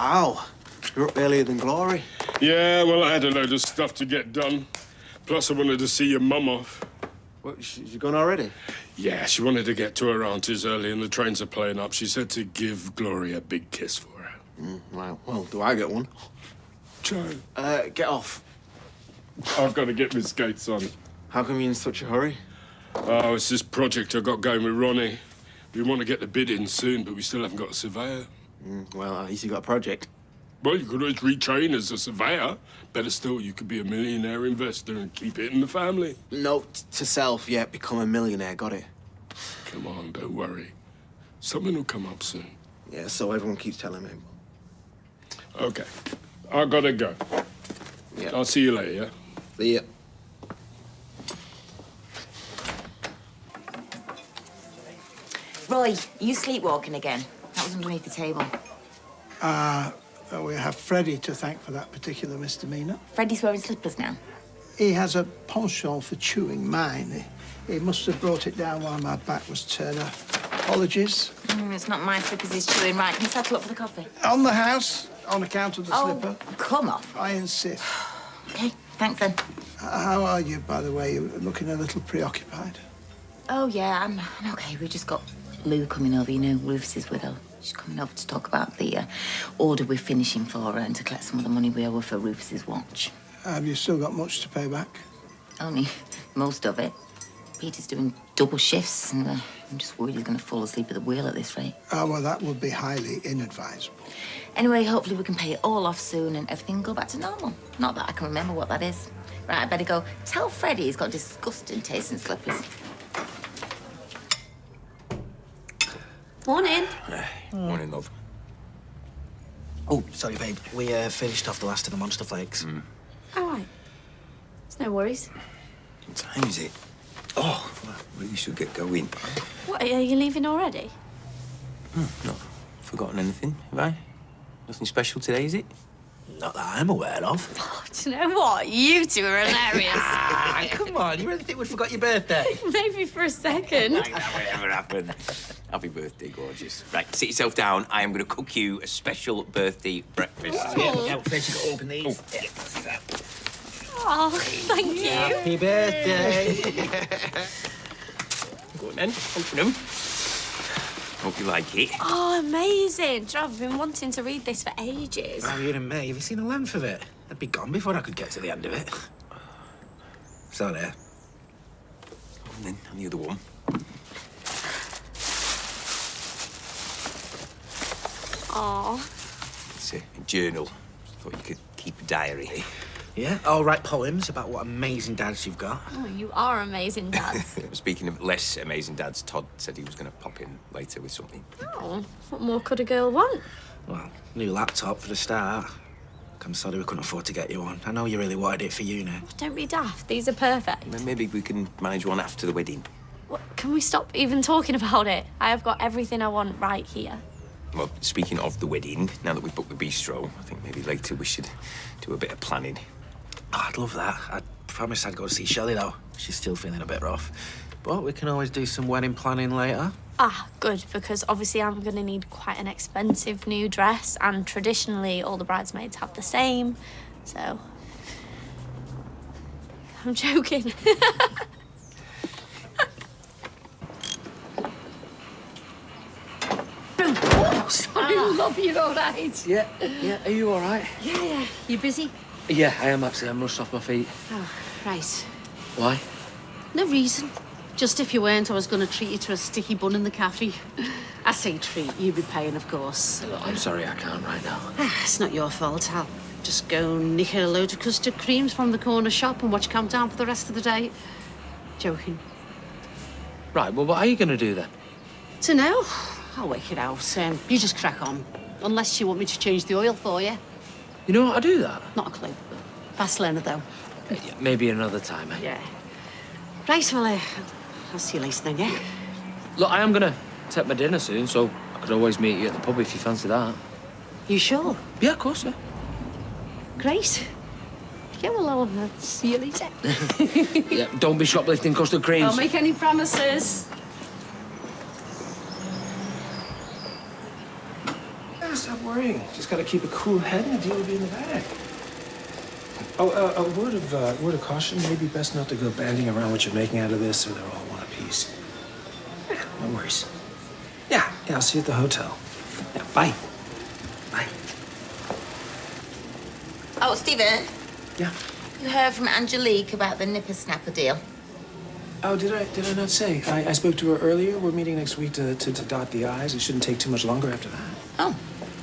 Wow. You're up earlier than Glory. Yeah, well, I had a load of stuff to get done. Plus, I wanted to see your mum off. What, she gone already? Yeah, she wanted to get to her auntie's early and the trains are playing up. She said to give Glory a big kiss for her. Well, do I get one? Joe. Get off. I've got to get my skates on. How come you're in such a hurry? Oh, it's this project I got going with Ronnie. We want to get the bid in soon, but we still haven't got a surveyor. Well, at least you got a project. Well, you could always retrain as a surveyor. Better still, you could be a millionaire investor and keep it in the family. Note to self, yeah, become a millionaire, got it? Come on, don't worry. Something will come up soon. Yeah, so everyone keeps telling me. Okay, I gotta go. Yeah. I'll see you later, yeah? See ya. Roy, you sleepwalking again? That was underneath the table. We have Freddie to thank for that particular misdemeanour. Freddie's wearing slippers now. He has a penchant for chewing mine. He must have brought it down while my back was turned up. Apologies. It's not my slippers he's chewing. Right, can you settle up for the coffee? On the house, on account of the slipper. Come off. I insist. OK, thanks then. How are you, by the way? You're looking a little preoccupied. Oh, yeah, I'm OK. We just got Lou coming over, you know, Rufus's widow. She's coming over to talk about the order we're finishing for her and to collect some of the money we owe her for Rufus's watch. Have you still got much to pay back? Only most of it. Peter's doing double shifts, and I'm just worried he's going to fall asleep at the wheel at this rate. Oh, well, that would be highly inadvisable. Anyway, hopefully we can pay it all off soon and everything will go back to normal. Not that I can remember what that is. Right, I better go. Tell Freddie he's got disgusting taste in slippers. Morning. Morning, love. Oh, sorry, babe. We finished off the last of the monster flakes. All right. It's no worries. What time is it? Oh, well, we should get going. What, are you leaving already? Not forgotten anything, have I? Nothing special today, is it? Not that I'm aware of. Oh, do you know what? You two are hilarious. Come on, you really think we forgot your birthday? Maybe for a second. Whatever happened. Happy birthday, gorgeous. Right, sit yourself down. I am going to cook you a special birthday breakfast. Yeah, first you got to open these. Oh, thank you. Happy birthday. Go on then, open them. Hope you like it. Oh, amazing. Do you know, I've been wanting to read this for ages. Oh, you and me, have you seen the length of it? I'd be gone before I could get to the end of it. So there. And then on the other one. Oh. It's a journal. Thought you could keep a diary. Yeah, I'll write poems about what amazing dads you've got. Oh, you are amazing, Dad. Speaking of less amazing dads, Todd said he was going to pop in later with something. Oh, what more could a girl want? Well, new laptop for the start. I'm sorry we couldn't afford to get you one. I know you really wanted it for uni. Don't be daft. These are perfect. Then maybe we can manage one after the wedding. What, can we stop even talking about it? I have got everything I want right here. Well, speaking of the wedding, now that we've booked the bistro, I think maybe later we should do a bit of planning. Oh, I'd love that. I promised I'd go to see Shelley, though. She's still feeling a bit rough. But we can always do some wedding planning later. Ah, good, because obviously I'm going to need quite an expensive new dress, and traditionally all the bridesmaids have the same, so... I'm joking. Oh, sorry, love, you're all right. Yeah, are you all right? Yeah. You busy? Yeah, I am actually. I'm rushed off my feet. Oh, right. Why? No reason. Just if you weren't, I was going to treat you to a sticky bun in the cafe. I say treat, you'd be paying, of course. Look, I'm sorry, I can't right now. It's not your fault. I'll just go nick a load of custard creams from the corner shop and watch Countdown for the rest of the day. Joking. Right, well, what are you going to do then? Dunno. I'll work it out. You just crack on. Unless you want me to change the oil for you. You know how to do that? Not a clue. Fast learner, though. Yeah, maybe another time, eh? Yeah. Right, well, I'll see you later then, yeah? Look, I am going to take my dinner soon, so I could always meet you at the pub if you fancy that. You sure? Yeah, of course, yeah. Great. Yeah, well, I'll see you later. Yeah, don't be shoplifting custard creams. Don't make any promises. Let's have worry. Just gotta keep a cool head and the deal will be in the bag. Oh, a word of caution. Maybe best not to go bandying around what you're making out of this, or they're all one apiece. Yeah, no worries. Yeah, I'll see you at the hotel. Yeah, bye. Bye. Oh, Stephen, Yeah. you heard from Angelique about the nipper snapper deal? Oh, did I not say? I spoke to her earlier. We're meeting next week to dot the I's. It shouldn't take too much longer after that. Oh,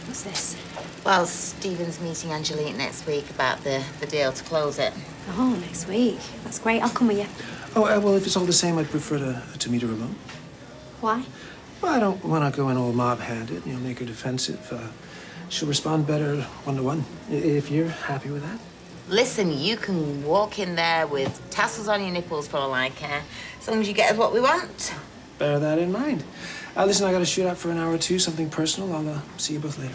what's this? Well, Stephen's meeting Angelique next week about the deal to close it. Oh, next week. That's great. I'll come with you. Oh, well, if it's all the same, I'd prefer to meet her alone. Why? Well, I don't want to go in all mob-handed, make her defensive. She'll respond better one-to-one, if you're happy with that. Listen, you can walk in there with tassels on your nipples for all I care, as long as you get us what we want. Bear that in mind. Listen, I got to shoot out for an hour or two, something personal. I'll see you both later.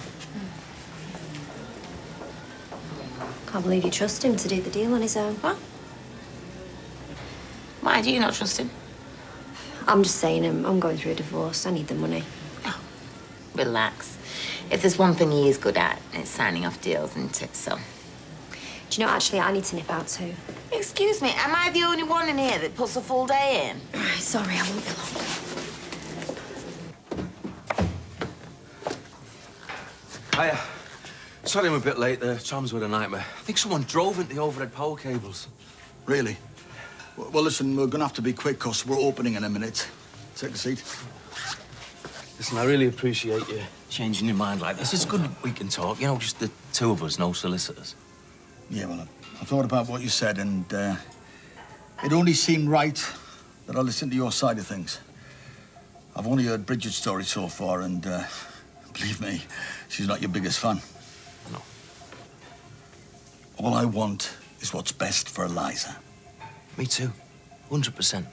Can't believe you trust him to do the deal on his own. What? Why do you not trust him? I'm just saying, I'm going through a divorce. I need the money. Oh, relax. If there's one thing he is good at, it's signing off deals, isn't it? So. Do you know, actually, I need to nip out too. Excuse me, am I the only one in here that puts a full day in? Sorry, I won't be long. Hiya. Sorry I'm a bit late. The trams were a nightmare. I think someone drove into the overhead power cables. Really? Well, listen, we're going to have to be quick because we're opening in a minute. Take a seat. Listen, I really appreciate you changing your mind like this. It's good we can talk. Just the two of us, no solicitors. Yeah, well, I thought about what you said, and it only seemed right that I listened to your side of things. I've only heard Bridget's story so far, and believe me, she's not your biggest fan. No. All I want is what's best for Eliza. Me too, 100%.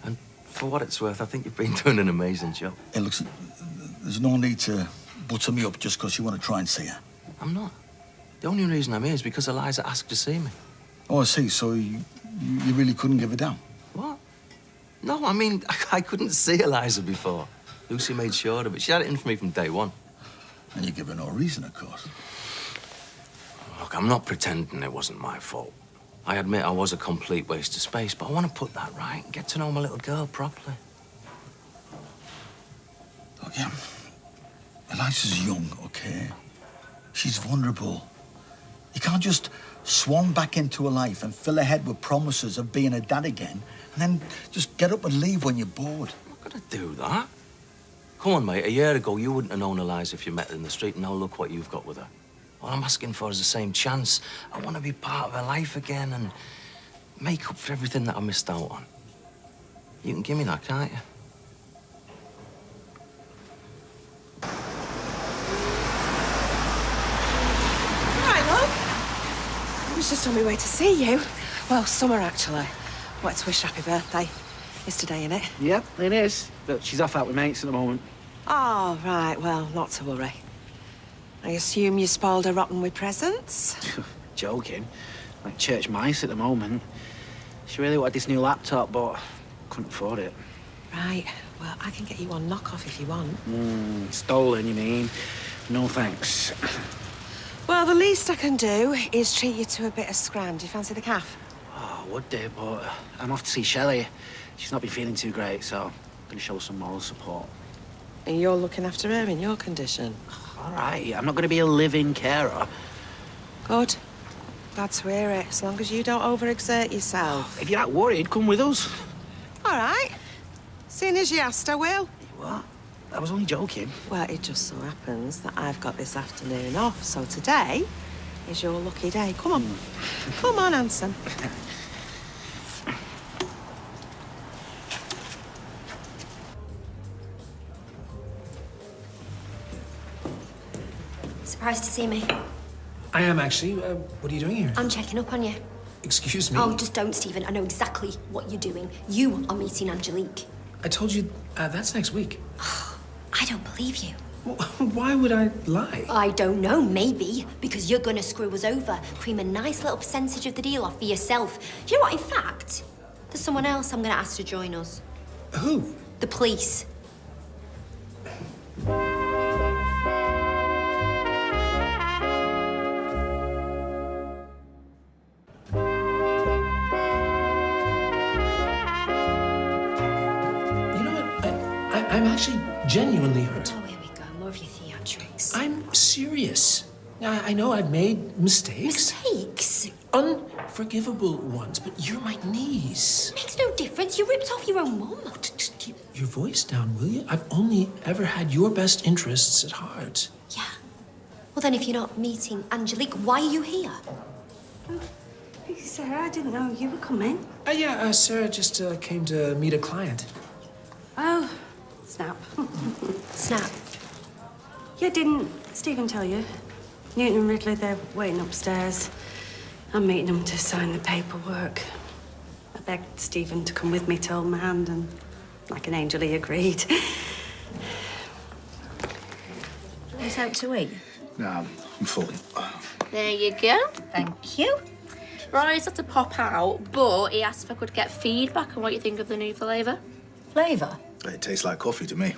And for what it's worth, I think you've been doing an amazing job. Hey, look, there's no need to butter me up just because you want to try and see her. I'm not. The only reason I'm here is because Eliza asked to see me. Oh, I see. So you really couldn't give it down? What? No, I mean, I couldn't see Eliza before. Lucy made sure of it. She had it in for me from day one. And you give her no reason, of course. Look, I'm not pretending it wasn't my fault. I admit I was a complete waste of space, but I want to put that right and get to know my little girl properly. Look, yeah, Eliza's young, okay? She's vulnerable. You can't just swan back into her life and fill her head with promises of being a dad again and then just get up and leave when you're bored. I'm not gonna do that. Come on, mate. A year ago, you wouldn't have known Eliza if you met her in the street, and now look what you've got with her. All I'm asking for is the same chance. I want to be part of her life again and make up for everything that I missed out on. You can give me that, can't you? I was just on my way to see you. Well, summer, actually. Wanted to wish happy birthday. It's today, innit? Yep, it is. But she's off out with mates at the moment. Oh, right. Well, not to worry. I assume you spoiled her rotten with presents? Joking. Like church mice at the moment. She really wanted this new laptop, but couldn't afford it. Right. Well, I can get you one knockoff if you want. Stolen, you mean? No thanks. Well, the least I can do is treat you to a bit of scram. Do you fancy the calf? Oh, would do, but I'm off to see Shelley. She's not been feeling too great, so I'm gonna show some moral support. And you're looking after her in your condition? All right, I'm not gonna be a living carer. Good. Glad to hear it, as long as you don't overexert yourself. If you're not worried, come with us. All right. Seeing as you asked, I will. What? I was only joking. Well, it just so happens that I've got this afternoon off, so today is your lucky day. Come on. Come on, handsome. Surprised to see me? I am, actually. What are you doing here? I'm checking up on you. Excuse me? Oh, just don't, Stephen. I know exactly what you're doing. You are meeting Angelique. I told you that's next week. I don't believe you. Well, why would I lie? I don't know, maybe because you're gonna screw us over, cream a nice little percentage of the deal off for yourself. Do you know what, in fact, there's someone else I'm gonna ask to join us. Who? The police. I'm actually genuinely hurt. Oh, here we go. More of your theatrics. I'm serious. I know I've made mistakes. Mistakes? Unforgivable ones, but you're my niece. Makes no difference. You ripped off your own mum. Just keep your voice down, will you? I've only ever had your best interests at heart. Yeah. Well, then, if you're not meeting Angelique, why are you here? Hey, Sarah, I didn't know you were coming. Yeah, Sarah just came to meet a client. Oh, snap. Snap. Yeah, didn't Stephen tell you? Newton and Ridley, they're waiting upstairs. I'm meeting them to sign the paperwork. I begged Stephen to come with me to hold my hand, and like an angel, he agreed. It's out to eat. No, I'm full. There you go. Thank you. Rory's had to pop out, but he asked if I could get feedback on what you think of the new flavour. Flavour? It tastes like coffee to me.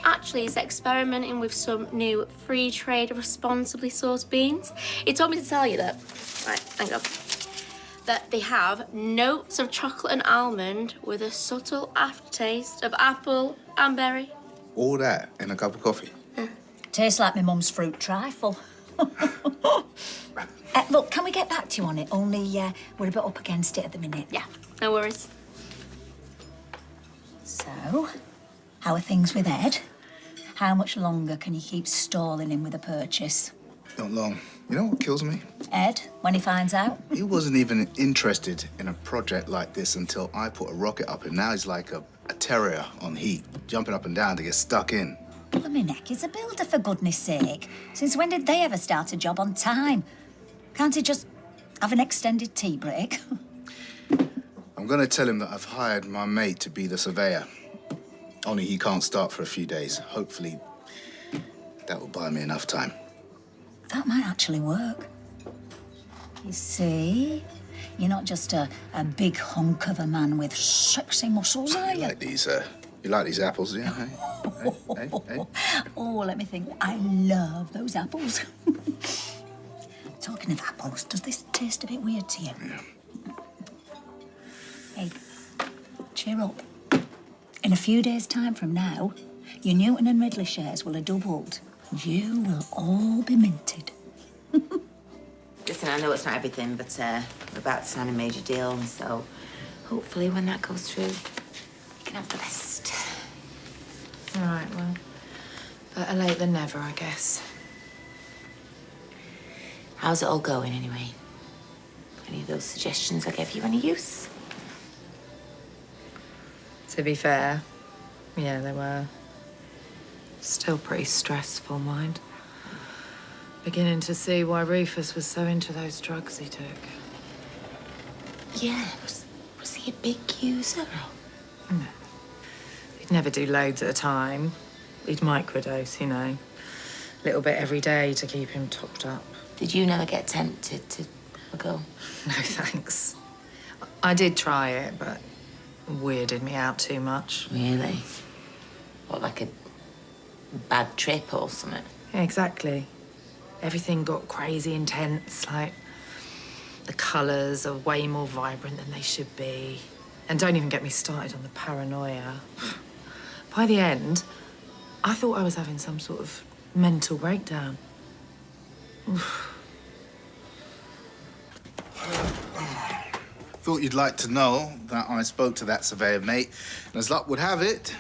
Actually, he's experimenting with some new free trade responsibly sourced beans. He told me to tell you that, right, hang on, that they have notes of chocolate and almond with a subtle aftertaste of apple and berry. All that in a cup of coffee. Tastes like my mum's fruit trifle. Look, can we get back to you on it? Only we're a bit up against it at the minute. Yeah, no worries. So, how are things with Ed? How much longer can you keep stalling him with a purchase? Not long. You know what kills me? Ed, when he finds out? He wasn't even interested in a project like this until I put a rocket up him. Now he's like a terrier on heat, jumping up and down to get stuck in. Blimey neck, he's a builder, for goodness sake. Since when did they ever start a job on time? Can't he just have an extended tea break? I'm gonna tell him that I've hired my mate to be the surveyor. Only he can't start for a few days. Hopefully, that will buy me enough time. That might actually work. You see, you're not just a big hunk of a man with sexy muscles, are you? You like these apples, do you? Hey? Hey? Oh, let me think. I love those apples. Talking of apples, does this taste a bit weird to you? Yeah. Hey, cheer up. In a few days' time from now, your Newton and Ridley shares will have doubled. You will all be minted. Listen, I know it's not everything, but we're about to sign a major deal, so hopefully when that goes through, you can have the best. All right, well, better late than never, I guess. How's it all going, anyway? Any of those suggestions I gave you any use? To be fair, yeah, they were. Still pretty stressful, mind. Beginning to see why Rufus was so into those drugs he took. Yeah, was he a big user? No. He'd never do loads at a time. He'd microdose, you know. A little bit every day to keep him topped up. Did you never get tempted to go? No, thanks. I did try it, but it weirded me out too much. Really? What, like a bad trip or something? Yeah, exactly. Everything got crazy intense, like the colours are way more vibrant than they should be. And don't even get me started on the paranoia. By the end, I thought I was having some sort of mental breakdown. Thought you'd like to know that I spoke to that surveyor, mate. And as luck would have it,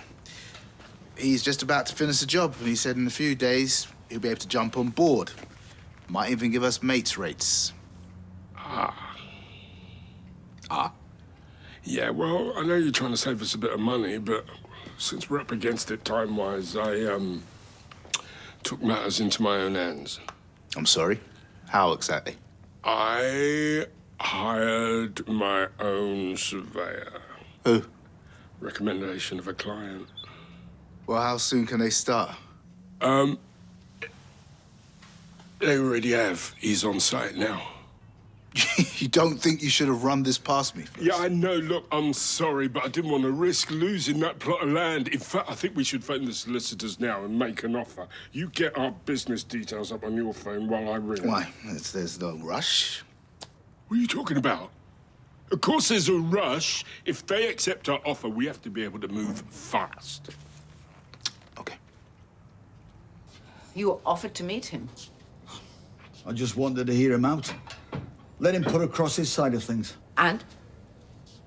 he's just about to finish the job. And he said in a few days, he'll be able to jump on board. Might even give us mates rates. Yeah, well, I know you're trying to save us a bit of money, but since we're up against it time-wise, I, took matters into my own hands. I'm sorry? How exactly? I hired my own surveyor. Who? Recommendation of a client. Well, how soon can they start? They already have. He's on site now. You don't think you should have run this past me first? Yeah, I know. Look, I'm sorry, but I didn't want to risk losing that plot of land. In fact, I think we should phone the solicitors now and make an offer. You get our business details up on your phone while I ring. Why? There's no rush. What are you talking about? Of course there's a rush. If they accept our offer, we have to be able to move fast. You offered to meet him. I just wanted to hear him out. Let him put across his side of things. And?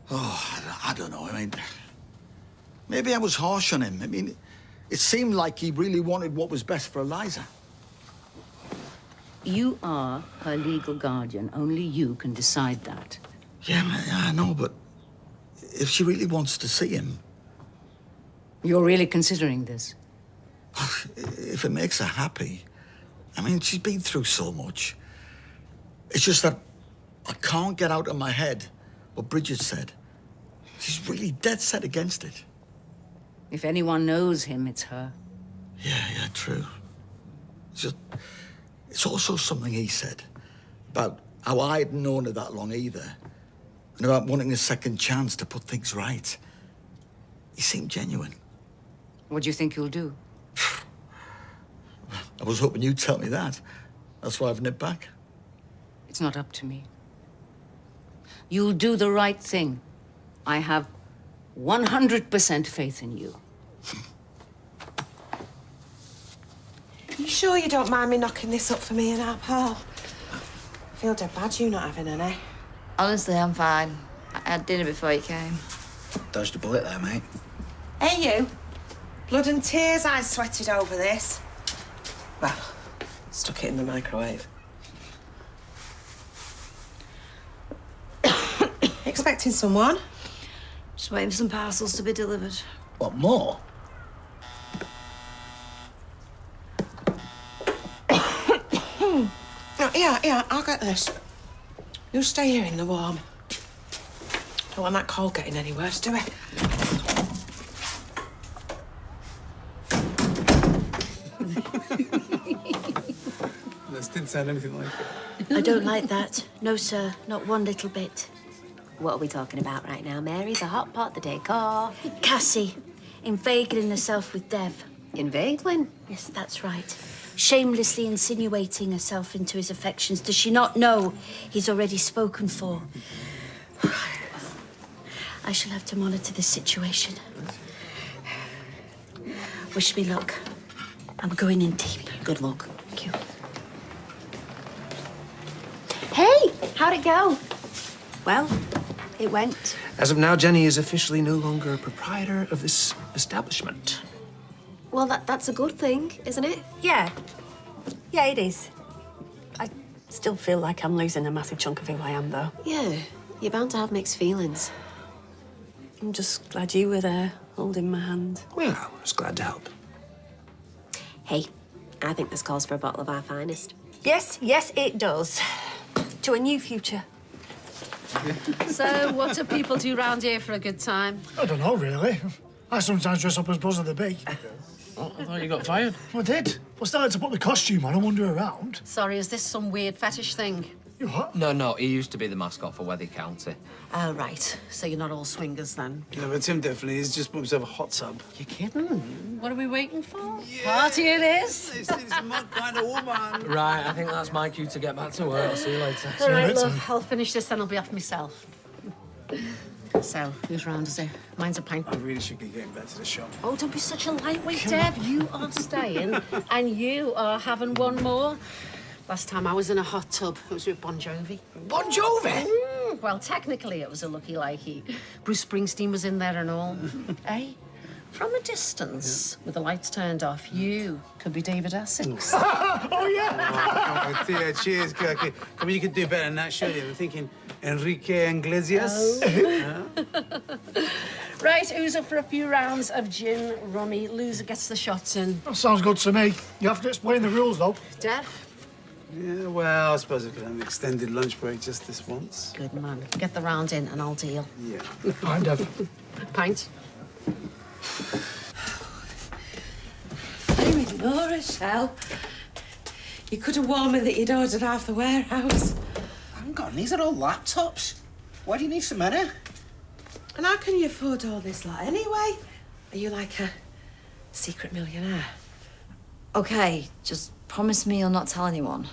Oh, I don't know. I mean, maybe I was harsh on him. I mean, it seemed like he really wanted what was best for Eliza. You are her legal guardian. Only you can decide that. Yeah, I know, but if she really wants to see him... You're really considering this? If it makes her happy. I mean, she's been through so much. It's just that I can't get out of my head what Bridget said. She's really dead set against it. If anyone knows him, it's her. Yeah, true. It's also something he said about how I hadn't known her that long either, and about wanting a second chance to put things right. He seemed genuine. What do you think you'll do? I was hoping you'd tell me that. That's why I've nipped back. It's not up to me. You'll do the right thing. I have 100% faith in you. You sure you don't mind me knocking this up for me and our pal? I feel dead bad you not having any. Honestly, I'm fine. I had dinner before you came. Dodged a bullet there, mate. Hey, you. Blood and tears I sweated over this. Well, stuck it in the microwave. Expecting someone? Just waiting for some parcels to be delivered. What, more? Oh, yeah, I'll get this. You stay here in the warm. Don't want that cold getting any worse, do we? This didn't sound anything like it. I don't like that. No, sir, not one little bit. What are we talking about right now, Mary? The hot pot, the decor? Cassie, inveigling herself with Dev. Inveigling? Yes, that's right. Shamelessly insinuating herself into his affections. Does she not know he's already spoken for? I shall have to monitor this situation. Wish me luck. I'm going in deep. Good luck. Thank you. Hey, how'd it go? Well, it went. As of now, Jenny is officially no longer a proprietor of this establishment. Well, that's a good thing, isn't it? Yeah. Yeah, it is. I still feel like I'm losing a massive chunk of who I am, though. Yeah, you're bound to have mixed feelings. I'm just glad you were there, holding my hand. Well, I was glad to help. Hey, I think this calls for a bottle of our finest. Yes, it does. To a new future. So, what do people do round here for a good time? I don't know, really. I sometimes dress up as Buzz of the Bee. Oh, I thought you got fired. I did. I started to put the costume on and wander around. Sorry, is this some weird fetish thing? You what? No, he used to be the mascot for Weather County. Oh, right. So you're not all swingers, then? No, but Tim definitely is. Just bought himself a hot tub. You kidding? What are we waiting for? Party it is? It's my kind of woman. Right, I think that's my cue to get back to work. I'll see you later. All right, love, I'll finish this, then I'll be off myself. So, who's round us here? Mine's a pint. I really should be getting back to the shop. Oh, don't be such a lightweight, Dev. You are staying, and you are having one more. Last time I was in a hot tub, it was with Bon Jovi. Bon Jovi? Well, technically, it was a lucky-likey. Bruce Springsteen was in there and all. Eh? From a distance, with the lights turned off, you could be David Essex. Oh, yeah! Oh, dear, cheers, Kirky. I mean, you could do better than that, surely. I'm thinking Enrique Iglesias. Right, who's up for a few rounds of gin rummy? Loser gets the shots in. That sounds good to me. You have to explain the rules, though. Dev? Yeah, well, I suppose I could have an extended lunch break just this once. Good man. Get the round in and I'll deal. Yeah. I'm Dev. Pint? I'm ignorant, Hal. You could have warned me that you'd ordered half the warehouse. Hang on, these are all laptops. Why do you need so many? And how can you afford all this lot anyway? Are you like a secret millionaire? Okay, just promise me you'll not tell anyone.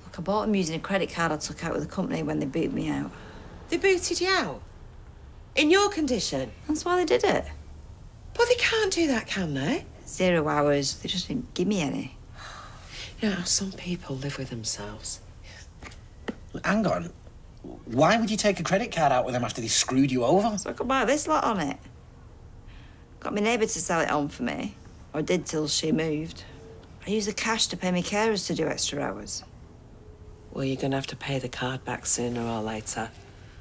Look, I bought them using a credit card I took out with the company when they booted me out. They booted you out? In your condition? That's why they did it. But they can't do that, can they? 0 hours. They just didn't give me any. You know how some people live with themselves. Hang on. Why would you take a credit card out with them after they screwed you over? So I could buy this lot on it. Got my neighbour to sell it on for me. Or did till she moved. I use the cash to pay my carers to do extra hours. Well, you're going to have to pay the card back sooner or later.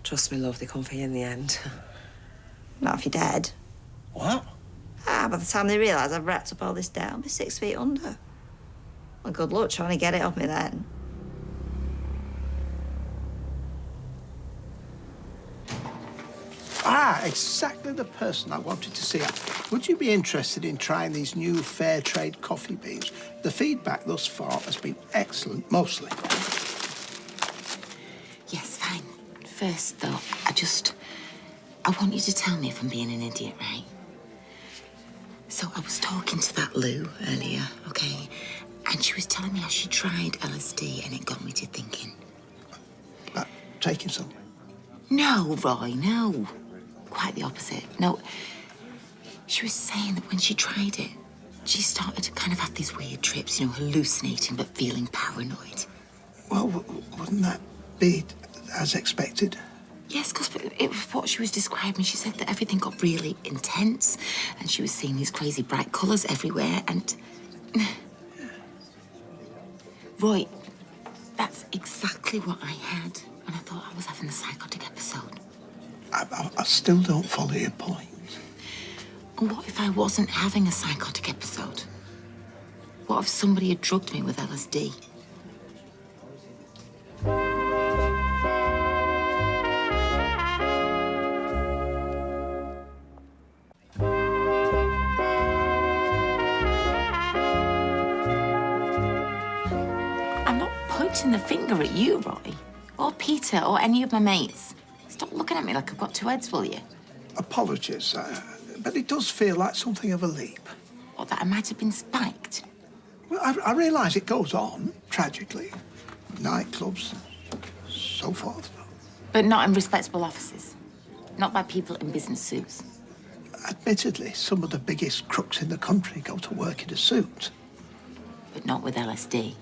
Trust me, love, they come for you in the end. Not if you're dead. What? By the time they realise I've racked up all this debt, I'll be 6 feet under. Well, good luck trying to get it off me then. Exactly the person I wanted to see. Would you be interested in trying these new fair trade coffee beans? The feedback thus far has been excellent, mostly. Yes, fine. First, though, I want you to tell me if I'm being an idiot, right? So I was talking to that Lou earlier, okay? And she was telling me how she tried LSD and it got me to thinking. About taking something? No, Roy, no. Quite the opposite. No, she was saying that when she tried it, she started to kind of have these weird trips, you know, hallucinating but feeling paranoid. Well, wouldn't that be as expected? Yes, because it was what she was describing. She said that everything got really intense and she was seeing these crazy bright colours everywhere and... Roy, that's exactly what I had when I thought I was having a psychotic episode. I still don't follow your point. And what if I wasn't having a psychotic episode? What if somebody had drugged me with LSD? I'm not pointing the finger at you, Roy, or Peter, or any of my mates. Stop looking at me like I've got two heads, will you? Apologies, but it does feel like something of a leap. Or that I might have been spiked. Well, I realise it goes on, tragically. Nightclubs, so forth. But not in respectable offices. Not by people in business suits. Admittedly, some of the biggest crooks in the country go to work in a suit. But not with LSD.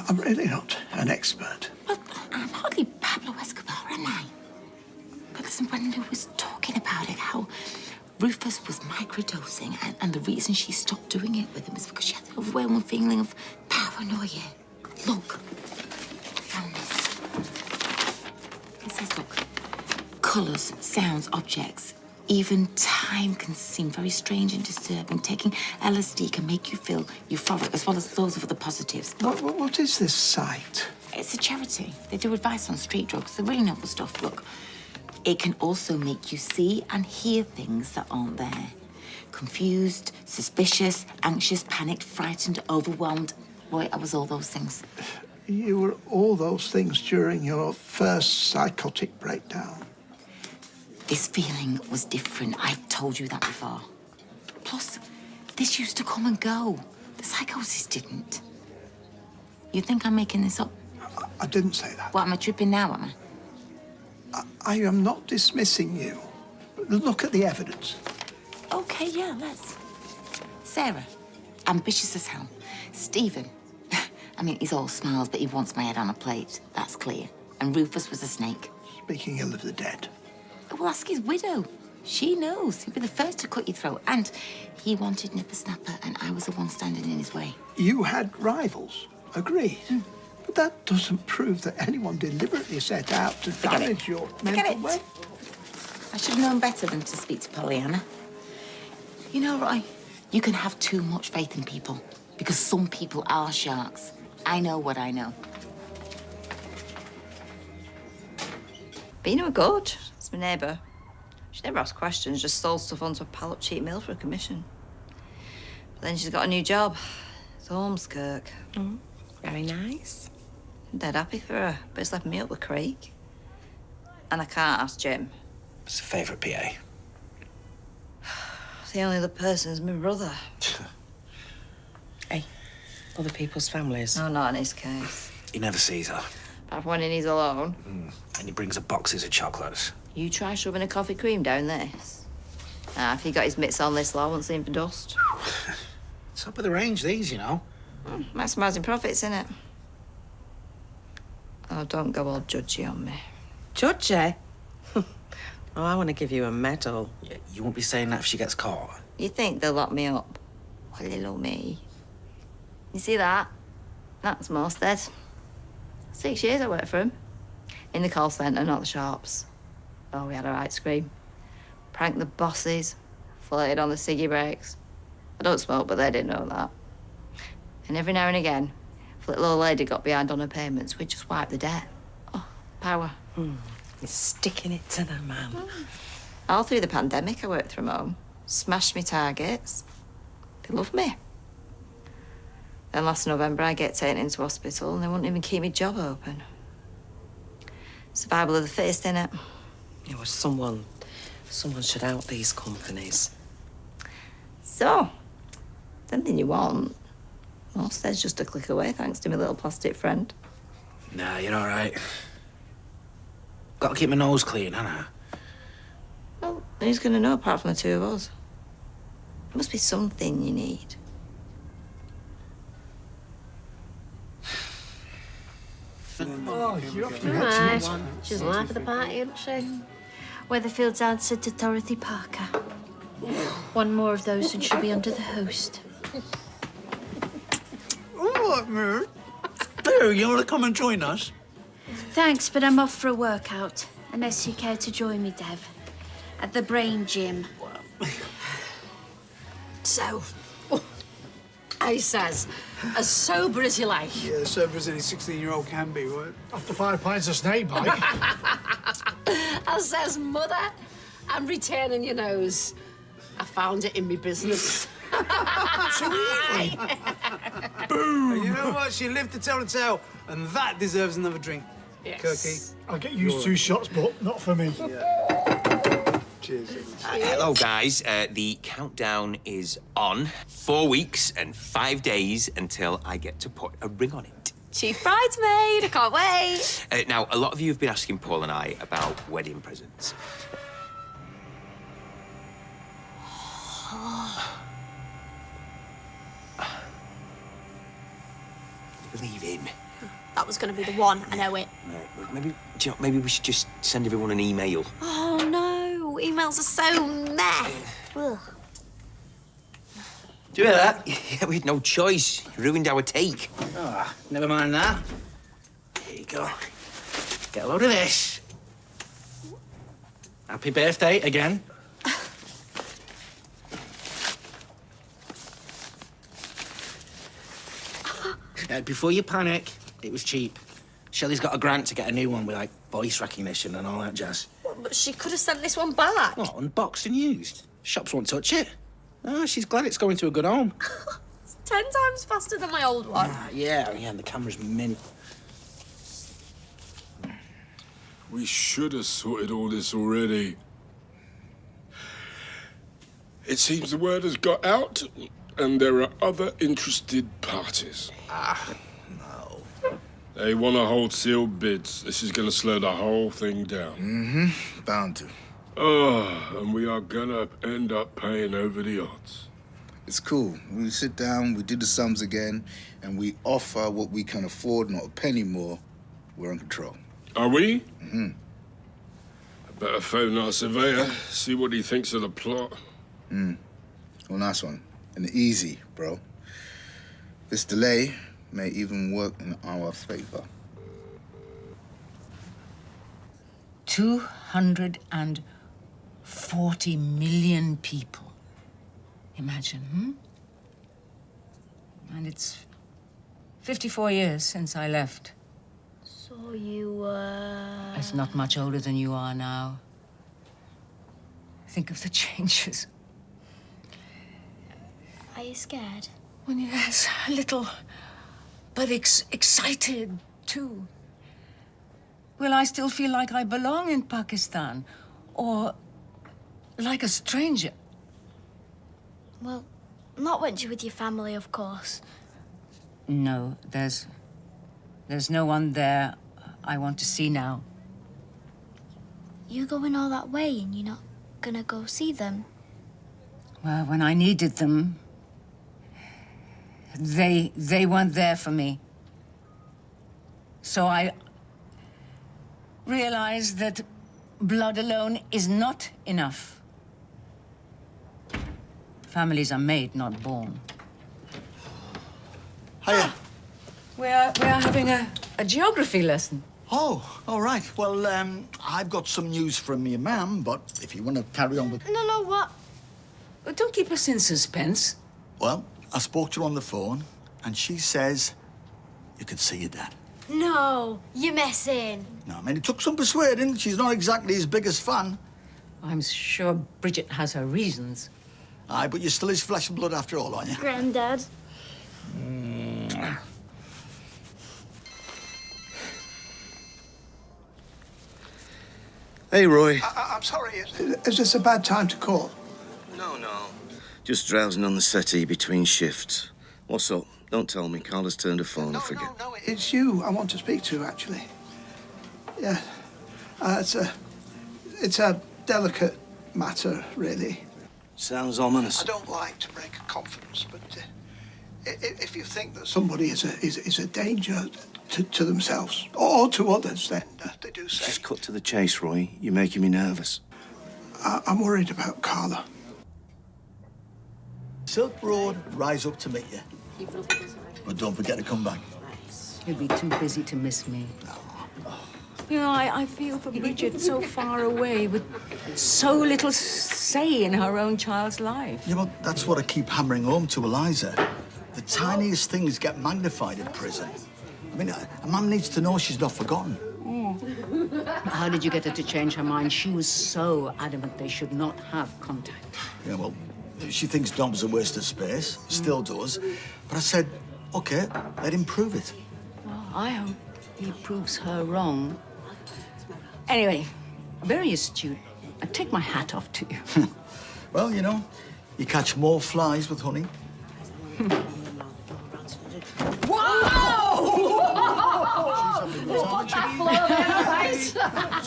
I'm really not an expert. Well, I'm hardly Pablo Escobar, am I? But listen, when Lou was talking about it, how Rufus was microdosing, and the reason she stopped doing it with him is because she had the overwhelming feeling of paranoia. Look, I found this. It says, look, colours, sounds, objects, even time can seem very strange and disturbing. Taking LSD can make you feel euphoric, as well as loads of other positives. What is this site? It's a charity. They do advice on street drugs. They're really novel stuff. Look, it can also make you see and hear things that aren't there. Confused, suspicious, anxious, panicked, frightened, overwhelmed. Boy, I was all those things. You were all those things during your first psychotic breakdown. This feeling was different. I've told you that before. Plus, this used to come and go. The psychosis didn't. You think I'm making this up? I didn't say that. What, am I tripping now, am I? I am not dismissing you. Look at the evidence. Okay, yeah, let's. Sarah, ambitious as hell. Stephen, I mean, he's all smiles, but he wants my head on a plate. That's clear. And Rufus was a snake. Speaking ill of the dead. Well, ask his widow. She knows. He'd be the first to cut your throat. And he wanted Nippersnapper, and I was the one standing in his way. You had rivals. Agreed. But that doesn't prove that anyone deliberately set out to damage your mental well. I should have known better than to speak to Pollyanna. You know, Roy, you can have too much faith in people because some people are sharks. I know what I know. Bina were good. It's my neighbour. She never asked questions, just sold stuff onto a pallet cheap mill for a commission. But then she's got a new job. It's Ormskirk. Very nice. I'm dead happy for her, but it's left me up the creek. And I can't ask Jim. It's a favourite PA. The only other person is my brother. Hey, other people's families. No, not in his case. He never sees her. Apart from when he's alone. And he brings her boxes of chocolates. You try shoving a coffee cream down this. If he got his mitts on this law, I won't see him for dust. Top of the range, these, you know. Maximising profits, innit? Oh, don't go all judgy on me. Judgy? Oh, I want to give you a medal. Yeah, you won't be saying that if she gets caught. You think they'll lock me up? Well, little me. You see that? That's Morstead. 6 years I worked for him. In the call centre, not the shops. Oh, we had a right scream. Pranked the bosses. Flirted on the ciggy breaks. I don't smoke, but they didn't know that. And every now and again, if little old lady got behind on her payments, we'd just wipe the debt. Oh, power. You're sticking it to the man. All through the pandemic, I worked from home. Smashed me targets. They loved me. Then last November, I get taken into hospital and they wouldn't even keep my job open. Survival of the fittest, innit? It was someone should out these companies. So, if anything you want, Morstead's just a click away, thanks to my little plastic friend. Nah, you're all right. Got to keep my nose clean, haven't I? Well, who's going to know apart from the two of us? There must be something you need. Oh, right. She's the life of the party, isn't she? Weatherfield's answered to Dorothy Parker. One more of those and she'll be under the host. All right, Mary. Mary, you want to come and join us? Thanks, but I'm off for a workout. Unless you care to join me, Dev. At the brain gym. So, I says, as sober as you like. Yeah, as sober as any 16-year-old can be, right? After 5 pints of snake bite. I says, Mother, I'm retaining your nose. I found it in me business. Boom! You know what? She lived to tell the tale, and that deserves another drink. Yes. Kirky. I'll get used 2 shots, but not for me. Cheers. Hello, guys. The countdown is on. 4 weeks and 5 days until I get to put a ring on it. Chief bridesmaid, I can't wait. Now, a lot of you have been asking Paul and I about wedding presents. Believe him. That was going to be the one, I know it. Maybe we should just send everyone an email. Oh, no. Emails are so meh. Ugh. Do you hear that? Yeah, we had no choice. You ruined our take. Oh, never mind that. Here you go. Get a load of this. Happy birthday again. Before you panic, it was cheap. Shelley's got a grant to get a new one with, like, voice recognition and all that jazz. But she could have sent this one back. What, unboxed and used? Shops won't touch it. Oh, she's glad it's going to a good home. It's 10 times faster than my old one. Yeah, and the camera's mint. We should have sorted all this already. It seems the word has got out, and there are other interested parties. No. They want to hold sealed bids. This is going to slow the whole thing down. Mm-hmm. Bound to. Oh, and we are going to end up paying over the odds. It's cool. We sit down, we do the sums again, and we offer what we can afford, not a penny more. We're in control. Are we? Mm-hmm. I better phone our surveyor, see what he thinks of the plot. Well, nice one. And easy, bro. This delay may even work in our favor. 240 million people. Imagine, And it's 54 years since I left. So you were... It's not much older than you are now. Think of the changes. Are you scared? Well, yes, a little. But excited, too. Will I still feel like I belong in Pakistan? Or like a stranger? Well, not once you're with your family, of course. No, there's no one there I want to see now. You going all that way and you're not gonna go see them? Well, when I needed them, They weren't there for me. So I realized that blood alone is not enough. Families are made, not born. Hiya. We're having a geography lesson. Oh, all right. Well, I've got some news from your mum, but if you want to carry on with... No, what? Well, don't keep us in suspense. Well, I spoke to her on the phone, and she says you could see your dad. No, you're messing. No, I mean, it took some persuading. She's not exactly his biggest fan. I'm sure Bridget has her reasons. Aye, but you're still his flesh and blood after all, aren't you? Grandad. Hey, Roy. I'm sorry, is this a bad time to call? No. Just drowsing on the settee between shifts. What's up? Don't tell me. Carla's turned her phone off again. No, it's you I want to speak to, actually. Yeah. It's a delicate matter, really. Sounds ominous. I don't like to break a confidence, but if you think that somebody is a danger to themselves or to others, then they do say. Just cut to the chase, Roy. You're making me nervous. I'm worried about Carla. Silk Road, rise up to meet you. But don't forget to come back. You'll be too busy to miss me. You know, I feel for Bridget so far away with so little say in her own child's life. Yeah, well, that's what I keep hammering home to Eliza. The tiniest things get magnified in prison. I mean, a man needs to know she's not forgotten. How did you get her to change her mind? She was so adamant they should not have contact. Yeah, well, she thinks Dom's a waste of space. Still does. But I said, OK, let him prove it. Well, I hope he proves her wrong. Anyway, very astute. I take my hat off to you. Well, you know, you catch more flies with honey.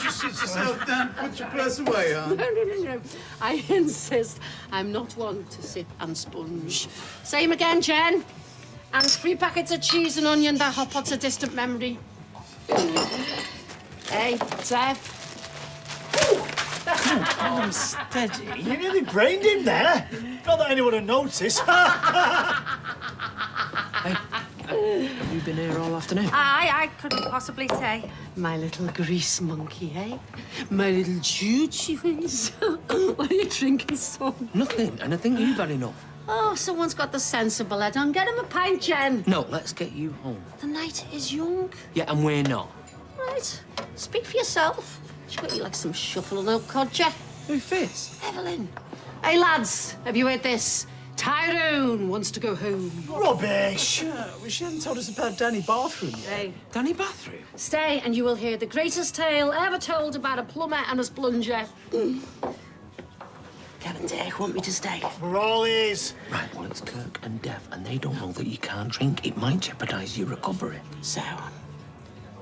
Sit yourself down, put your purse away, huh? No. I insist. I'm not one to sit and sponge. Same again, Jen. And 3 packets of cheese and onion. That hot pot's a distant memory. Hey, Zeph. Oh, steady. You nearly brained him there. Not that anyone would notice. Have you been here all afternoon? I couldn't possibly say. My little grease monkey, eh? My little Judy face. What are you drinking, son? Nothing, and I think you've had enough. Oh, someone's got the sensible head on. Get him a pint, Jen. No, let's get you home. The night is young. Yeah, and we're not. Right. Speak for yourself. She's got you like some shuffle and old codger. Who fits? Evelyn. Hey, lads, have you heard this? Tyrone wants to go home. Rubbish. She hasn't told us about Danny Bathroom yet. Hey. Danny Bathroom? Stay and you will hear the greatest tale ever told about a plumber and a splunger. Kevin Dick want me to stay. We're all ears. Right, well, it's Kirk and Dev, and they don't know that you can't drink. It might jeopardise your recovery. So,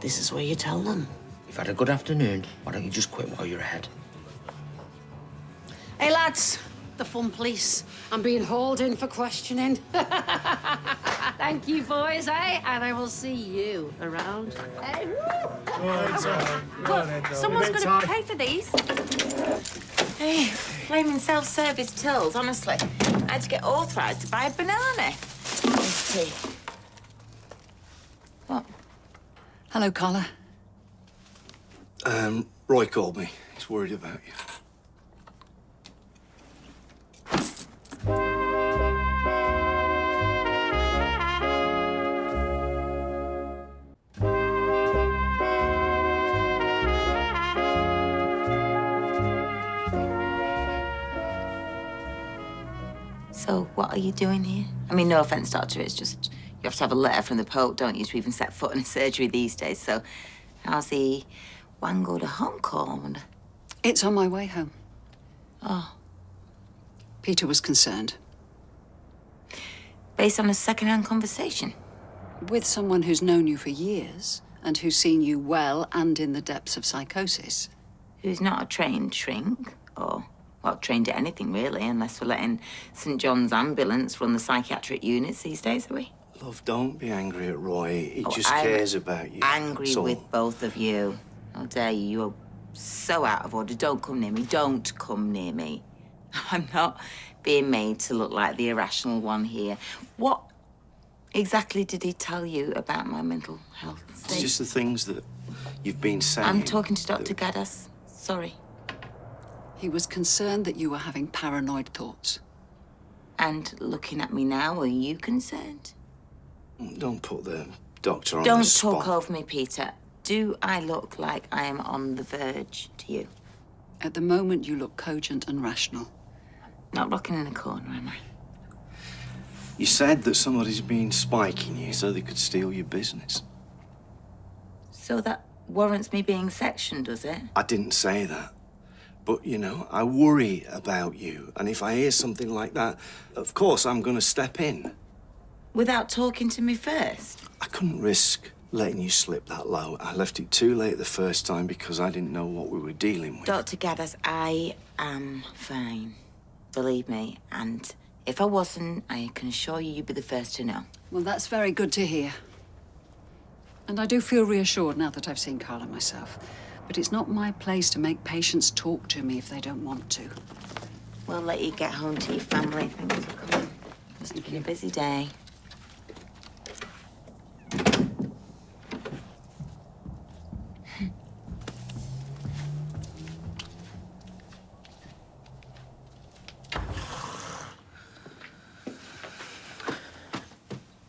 this is where you tell them. You've had a good afternoon. Why don't you just quit while you're ahead? Hey, lads, the fun police. I'm being hauled in for questioning. Thank you, boys, eh? And I will see you around. Hey, Someone's going to pay for these. Hey, flaming self-service tills, honestly. I had to get authorised to buy a banana. Tea. What? Hello, Carla. Roy called me. He's worried about you. So, what are you doing here? I mean, no offence, Doctor, it's just you have to have a letter from the Pope, don't you, to even set foot in a surgery these days. So, how's the Wango to home call, I wonder? It's on my way home. Oh. Peter was concerned. Based on a second-hand conversation? With someone who's known you for years and who's seen you well and in the depths of psychosis. Who's not a trained shrink, or, well, trained at anything, really, unless we're letting St. John's Ambulance run the psychiatric units these days, are we? Love, don't be angry at Roy. He Oh, just I'm cares about you. Angry That's all. with both of you. How dare you? You're so out of order. Don't come near me. Don't come near me. I'm not being made to look like the irrational one here. What exactly did he tell you about my mental health It's state? just the things that you've been saying. I'm talking to Dr. Gaddis. Sorry. He was concerned that you were having paranoid thoughts. And looking at me now, are you concerned? Don't put the doctor on the Don't spot. talk over me, Peter. Do I look like I am on the verge to you? At the moment, you look cogent and rational. Not rocking in a corner, am I? You said that somebody's been spiking you so they could steal your business. So that warrants me being sectioned, does it? I didn't say that. But, you know, I worry about you. And if I hear something like that, of course I'm going to step in. Without talking to me first? I couldn't risk letting you slip that low. I left it too late the first time because I didn't know what we were dealing with. Dr. Gaddis, I am fine. Believe me. And if I wasn't, I can assure you you'd be the first to know. Well, that's very good to hear. And I do feel reassured now that I've seen Carla myself. But it's not my place to make patients talk to me if they don't want to. We'll let you get home to your family. Thanks for coming. Must have been a busy day.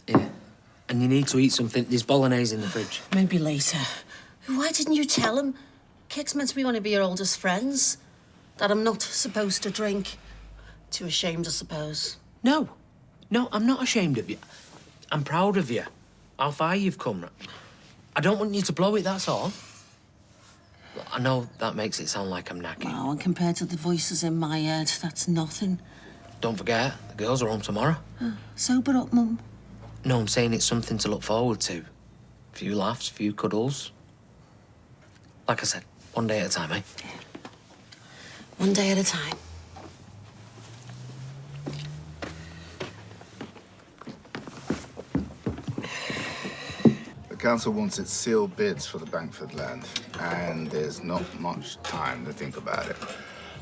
Yeah. And you need to eat something. There's bolognese in the fridge. Maybe later. Why didn't you tell him? Kik's meant to be one of your oldest friends. That I'm not supposed to drink. Too ashamed, I suppose. No. No, I'm not ashamed of you. I'm proud of you. How far you've come. I don't want you to blow it, that's all. I know that makes it sound like I'm nagging. Oh, and compared to the voices in my head, that's nothing. Don't forget, the girls are home tomorrow. Sober up, Mum. No, I'm saying it's something to look forward to. A few laughs, a few cuddles. Like I said, one day at a time, eh? One day at a time. The council wants its sealed bids for the Bankford land, and there's not much time to think about it.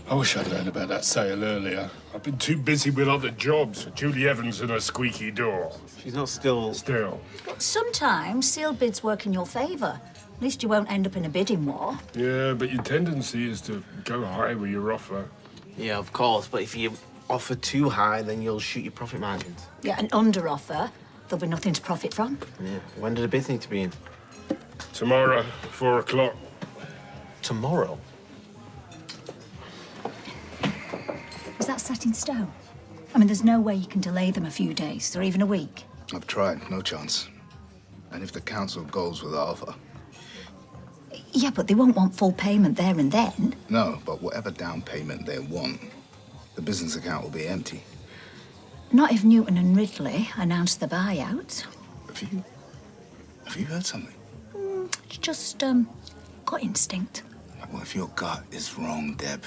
I wish I'd learned about that sale earlier. I've been too busy with other jobs. Julie Evans and her squeaky door. She's not still... Still. But sometimes sealed bids work in your favour. At least you won't end up in a bidding war. Yeah, but your tendency is to go high with your offer. Yeah, of course, but if you offer too high, then you'll shoot your profit margins. Yeah, an under offer, there'll be nothing to profit from. Yeah. When do the bids need to be in? Tomorrow, 4 o'clock. Tomorrow? Is that set in stone? I mean, there's no way you can delay them a few days or even a week. I've tried, no chance. And if the council goes with the offer... Yeah, but they won't want full payment there and then. No, but whatever down payment they want, the business account will be empty. Not if Newton and Ridley announce the buyout. Have you heard something? It's just, gut instinct. Well, if your gut is wrong, Deb,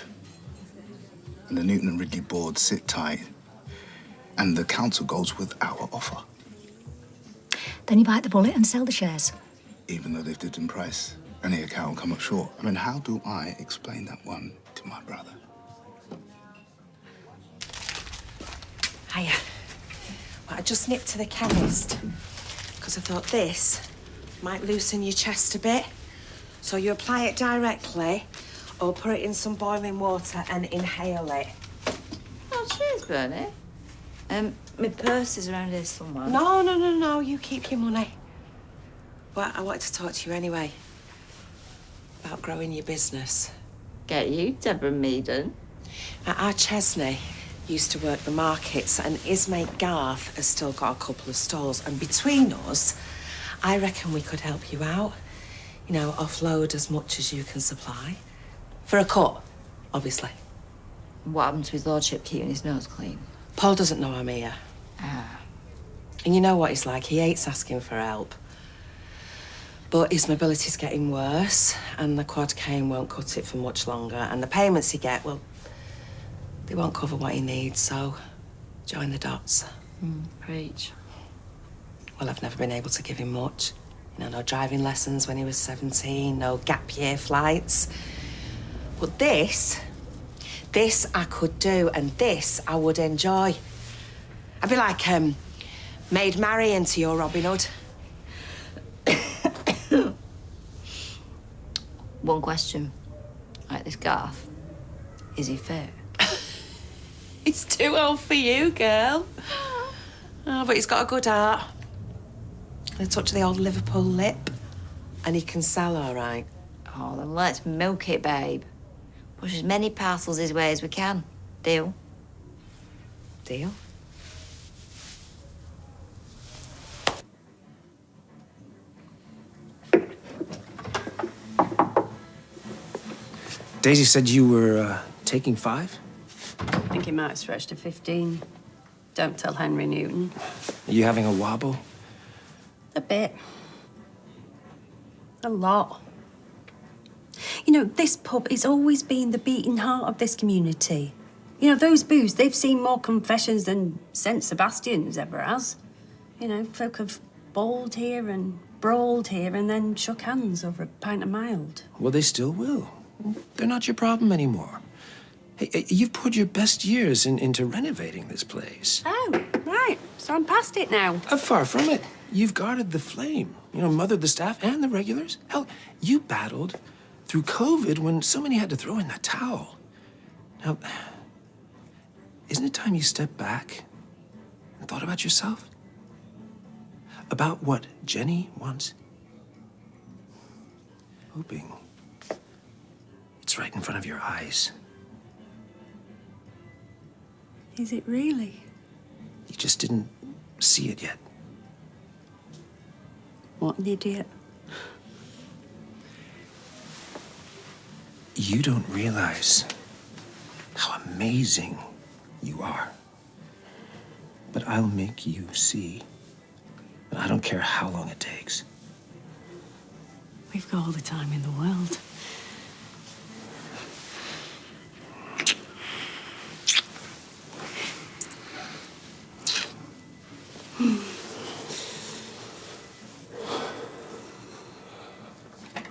and the Newton and Ridley board sit tight, and the council goes with our offer, Then you bite the bullet and sell the shares. even though they've dipped in price, and the account will come up short. I mean, how do I explain that one to my brother? Hiya. Well, I just nipped to the chemist because I thought this might loosen your chest a bit. So you apply it directly or put it in some boiling water and inhale it. Oh, cheers, Bernie. My purse is around here somewhere. No, you keep your money. Well, I wanted to talk to you anyway about growing your business. Get you, Deborah Meaden. Our Chesney used to work the markets, and his mate Garth has still got a couple of stalls. And between us, I reckon we could help you out. You know, offload as much as you can supply. For a cut, obviously. What happened to his lordship keeping his nose clean? Paul doesn't know I'm here. And you know what he's like, he hates asking for help. But his mobility's getting worse, and the quad cane won't cut it for much longer. And the payments he get, well, they won't cover what he needs, so join the dots. Preach. Well, I've never been able to give him much. You know, no driving lessons when he was 17, no gap year flights. But this I could do, and this I would enjoy. I'd be like, Maid Marian to your Robin Hood. One question. Like this Garth, is he fair? He's too old for you, girl. Oh, but he's got a good heart. A touch of the old Liverpool lip. And he can sell all right. Oh, then let's milk it, babe. Push as many parcels his way as we can. Deal? Deal? Daisy said you were taking 5? I think he might have stretched to 15. Don't tell Henry Newton. Are you having a wobble? A bit. A lot. You know, this pub has always been the beating heart of this community. You know, those booths, they've seen more confessions than St. Sebastian's ever has. You know, folk have bawled here and brawled here and then shook hands over a pint of mild. Well, they still will. They're not your problem anymore. Hey, you've put your best years into renovating this place. Oh, right. So I'm past it now. Far from it. You've guarded the flame. You know, mothered the staff and the regulars. Hell, you battled through COVID when so many had to throw in the towel. Now, isn't it time you stepped back and thought about yourself? About what Jenny wants? Hoping it's right in front of your eyes. Is it really? You just didn't see it yet. What an idiot. You don't realize how amazing you are. But I'll make you see. And I don't care how long it takes. We've got all the time in the world.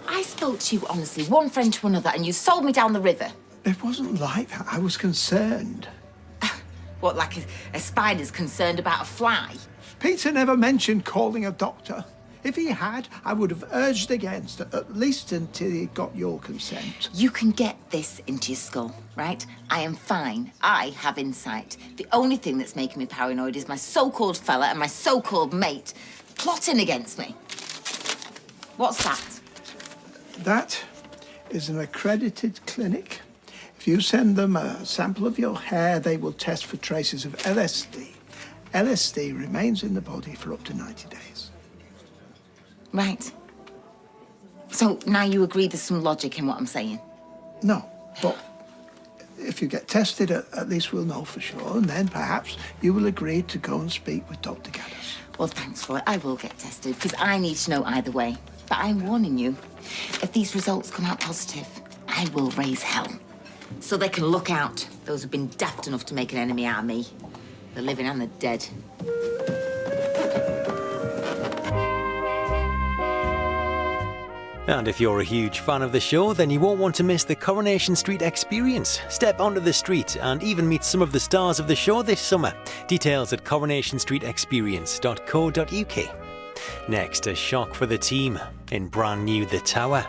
I spoke to you honestly, one friend to another, and you sold me down the river. It wasn't like that. I was concerned. What, like a spider's concerned about a fly? Peter never mentioned calling a doctor. If he had, I would have urged against, at least until he got your consent. You can get this into your skull, right? I am fine. I have insight. The only thing that's making me paranoid is my so-called fella and my so-called mate plotting against me. What's that? That is an accredited clinic. If you send them a sample of your hair, they will test for traces of LSD. LSD remains in the body for up to 90 days. Right. So now you agree there's some logic in what I'm saying? No, but if you get tested, at least we'll know for sure, and then perhaps you will agree to go and speak with Dr. Gaddis. Well, thanks, Roy. I will get tested, because I need to know either way. But I'm warning you, if these results come out positive, I will raise hell. So they can look out, those who've been daft enough to make an enemy out of me. The living and the dead. And if you're a huge fan of the show, then you won't want to miss the Coronation Street experience. Step onto the street and even meet some of the stars of the show this summer. Details at coronationstreetexperience.co.uk. Next, a shock for the team in brand new The Tower.